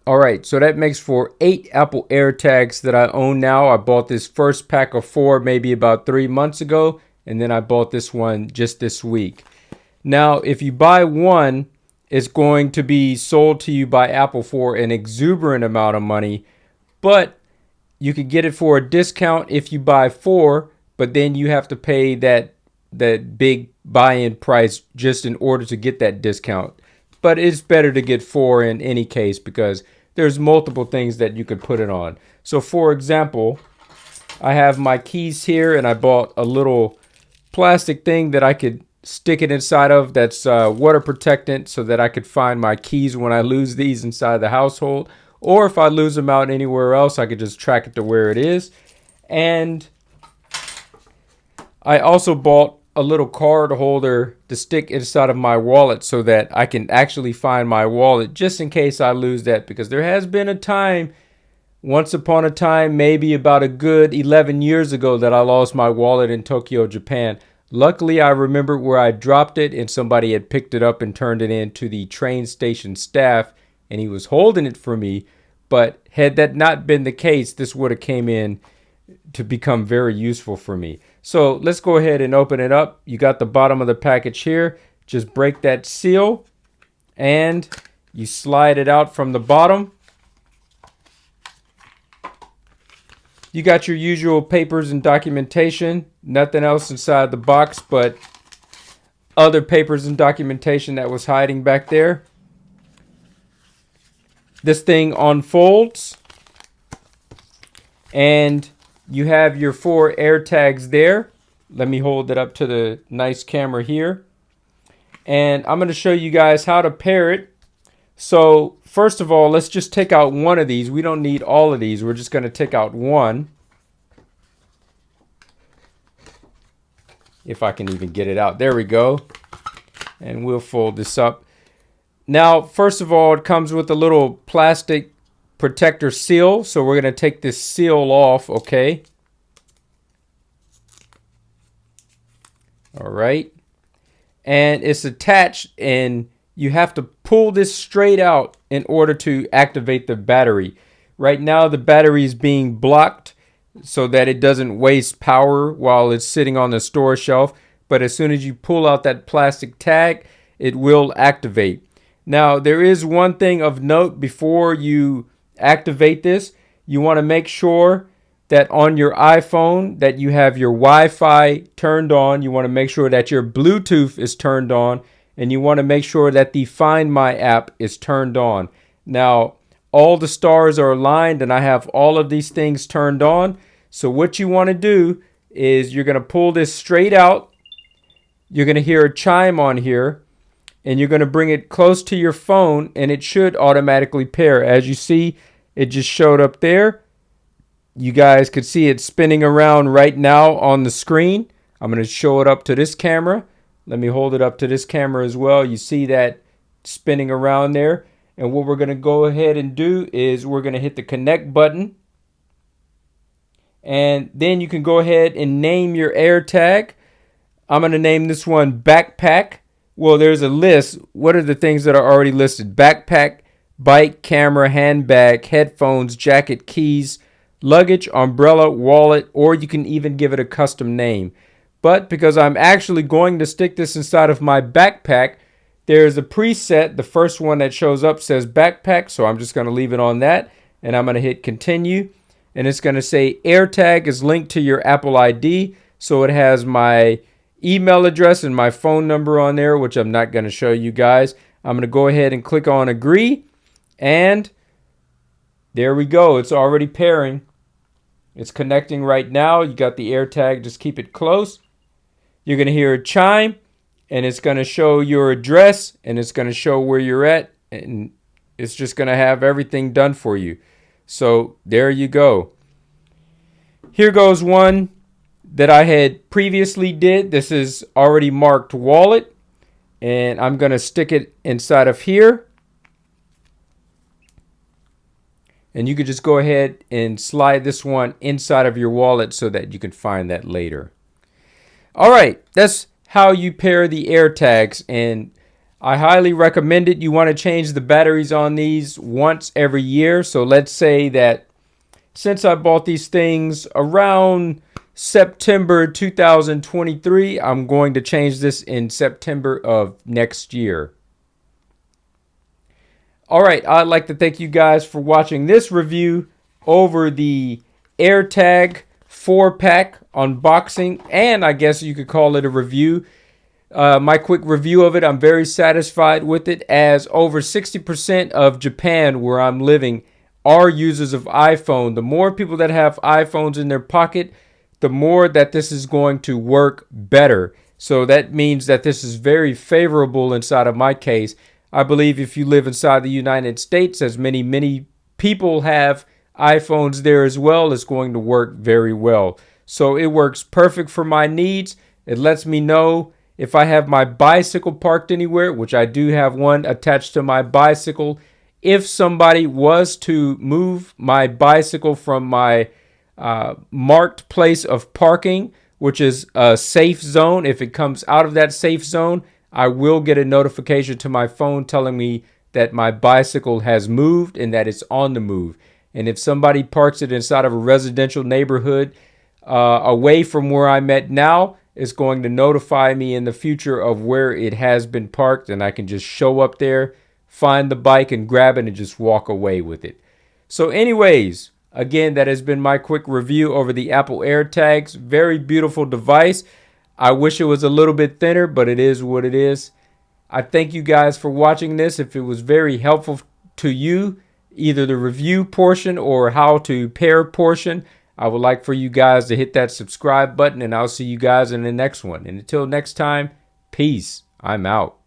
All right, so that makes for 8 Apple AirTags that I own now. I bought this first pack of 4 maybe about 3 months ago, and then I bought this one just this week. Now, if you buy one, it's going to be sold to you by Apple for an exuberant amount of money, but you could get it for a discount if you buy 4, but then you have to pay that big buy-in price just in order to get that discount. But it's better to get 4 in any case because there's multiple things that you could put it on. So for example, I have my keys here, and I bought a little plastic thing that I could stick it inside of that's water protectant so that I could find my keys when I lose these inside the household. Or if I lose them out anywhere else, I could just track it to where it is. And I also bought a little card holder to stick inside of my wallet so that I can actually find my wallet just in case I lose that, because there has been a time, once upon a time, maybe about a good 11 years ago, that I lost my wallet in Tokyo, Japan. Luckily, I remembered where I dropped it, and somebody had picked it up and turned it in to the train station staff, and he was holding it for me. But had that not been the case, this would have came in to become very useful for me. So let's go ahead and open it up. You got the bottom of the package here. Just break that seal and you slide it out from the bottom. You got your usual papers and documentation. Nothing else inside the box but other papers and documentation that was hiding back there. This thing unfolds and you have your 4 AirTags there. Let me hold it up to the nice camera here. And I'm going to show you guys how to pair it. So first of all, let's just take out one of these. We don't need all of these. We're just going to take out one. If I can even get it out. There we go. And we'll fold this up. Now, first of all, it comes with a little plastic protector seal, so we're going to take this seal off. Okay, all right, and it's attached, and you have to pull this straight out in order to activate the battery. Right now the battery is being blocked so that it doesn't waste power while it's sitting on the store shelf, but as soon as you pull out that plastic tag, it will activate. Now, there is one thing of note before you activate this. You want to make sure that on your iPhone that you have your Wi-Fi turned on. You want to make sure that your Bluetooth is turned on, and you want to make sure that the Find My app is turned on. Now, all the stars are aligned and I have all of these things turned on. So what you want to do is you're going to pull this straight out. You're going to hear a chime on here, and you're going to bring it close to your phone, and it should automatically pair. As you see, it just showed up there. You guys could see it spinning around right now on the screen. I'm going to show it up to this camera. Let me hold it up to this camera as well. You see that spinning around there. And what we're going to go ahead and do is we're going to hit the connect button. And then you can go ahead and name your AirTag. I'm going to name this one Backpack. Well, there's a list. What are the things that are already listed? Backpack, bike, camera, handbag, headphones, jacket, keys, luggage, umbrella, wallet, or you can even give it a custom name. But because I'm actually going to stick this inside of my backpack, there's a preset. The first one that shows up says backpack, so I'm just going to leave it on that, and I'm going to hit continue, and it's going to say AirTag is linked to your Apple ID, so it has my email address and my phone number on there, which I'm not going to show you guys. I'm going to go ahead and click on agree, and there we go. It's already pairing. It's connecting right now. You got the AirTag. Just keep it close. You're going to hear a chime, and it's going to show your address, and it's going to show where you're at, and it's just going to have everything done for you. So there you go. Here goes one that I had previously did. This is already marked wallet, and I'm going to stick it inside of here. And you could just go ahead and slide this one inside of your wallet so that you can find that later. All right, that's how you pair the AirTags. And I highly recommend it. You want to change the batteries on these once every year. So let's say that since I bought these things around September 2023, I'm going to change this in September of next year. All right, I'd like to thank you guys for watching this review over the AirTag 4-pack unboxing, and I guess you could call it a review. My quick review of it, I'm very satisfied with it, as over 60% of Japan, where I'm living, are users of iPhone. The more people that have iPhones in their pocket, the more that this is going to work better. So that means that this is very favorable inside of my case. I believe if you live inside the United States, as many people have iPhones there as well, it's going to work very well. So it works perfect for my needs. It lets me know if I have my bicycle parked anywhere, which I do have one attached to my bicycle. If somebody was to move my bicycle from my marked place of parking, which is a safe zone, if it comes out of that safe zone, I will get a notification to my phone telling me that my bicycle has moved and that it's on the move. And if somebody parks it inside of a residential neighborhood away from where I'm at now, it's going to notify me in the future of where it has been parked, and I can just show up there, find the bike and grab it and just walk away with it. So anyways, again, that has been my quick review over the Apple AirTags. Very beautiful device. I wish it was a little bit thinner, but it is what it is. I thank you guys for watching this. If it was very helpful to you, either the review portion or how to pair portion, I would like for you guys to hit that subscribe button, and I'll see you guys in the next one. And until next time, peace. I'm out.